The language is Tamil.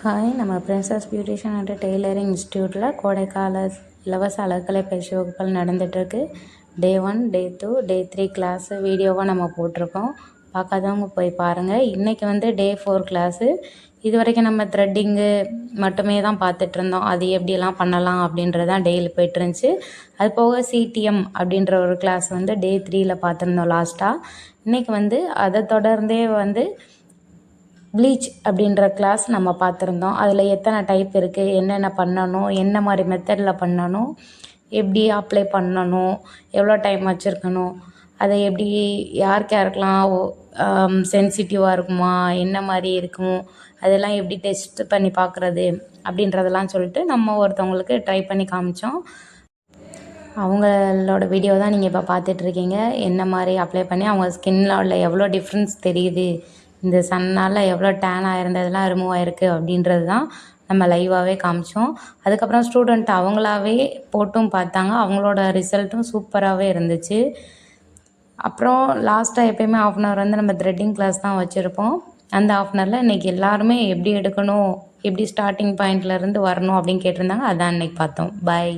ஹாய், நம்ம பிரின்சஸ் பியூட்டிஷியன் அண்ட் டெய்லரிங் இன்ஸ்டியூட்டில் கோடைக்கால இலவச அழகுக்கலை பயிற்சி வகுப்புகள் நடந்துகிட்ருக்கு. டே 1, டே 2, டே 3 கிளாஸு வீடியோவாக நம்ம போட்டிருக்கோம். பார்க்காதவங்க போய் பாருங்கள். இன்றைக்கி டே 4 கிளாஸு. இது வரைக்கும் நம்ம த்ரெட்டிங்கு மட்டுமே தான் பார்த்துட்ருந்தோம். அது எப்படியெல்லாம் பண்ணலாம் அப்படின்றது தான் டெய்லி போய்ட்டுருந்துச்சு. அது போக சிடிஎம் அப்படின்ற ஒரு கிளாஸ் டே 3ல் பார்த்துருந்தோம் லாஸ்ட்டாக. இன்றைக்கி அதை தொடர்ந்தே ப்ளீச் அப்படின்ற கிளாஸ் நம்ம பார்த்துருந்தோம். அதில் எத்தனை டைப் இருக்குது, என்னென்ன பண்ணணும், என்ன மாதிரி மெத்தடில் பண்ணணும், எப்படி அப்ளை பண்ணணும், எவ்வளோ டைம் வச்சுருக்கணும், அதை எப்படி யாருக்கெல்லாம் சென்சிட்டிவாக இருக்குமா, என்ன மாதிரி இருக்கும், அதெல்லாம் எப்படி டெஸ்ட் பண்ணி பார்க்குறது அப்படின்றதெல்லாம் சொல்லிட்டு நம்ம ஒருத்தவங்களுக்கு ட்ரை பண்ணி காமிச்சோம். அவங்களோட வீடியோ தான் நீங்கள் இப்போ பார்த்துட்ருக்கீங்க. என்ன மாதிரி அப்ளை பண்ணி அவங்க ஸ்கின்னில் உள்ள எவ்வளோ டிஃப்ரென்ஸ் தெரியுது, இந்த சன்னால் எவ்வளோ டேன் ஆகிருந்ததெல்லாம் ரிமூவ் ஆகிருக்கு அப்படின்றது தான் நம்ம லைவாகவே காமிச்சோம். அதுக்கப்புறம் ஸ்டூடெண்ட் அவங்களாவே போட்டும் பார்த்தாங்க. அவங்களோட ரிசல்ட்டும் சூப்பராகவே இருந்துச்சு. அப்புறம் லாஸ்ட்டாக எப்போயுமே ½ நம்ம த்ரெட்டிங் கிளாஸ் தான் வச்சுருப்போம். அந்த ½ இன்றைக்கி எல்லாருமே எப்படி எடுக்கணும், எப்படி ஸ்டார்டிங் பாயிண்ட்லேருந்து வரணும் அப்படின்னு கேட்டிருந்தாங்க. அதான் இன்றைக்கி பார்த்தோம். பாய்.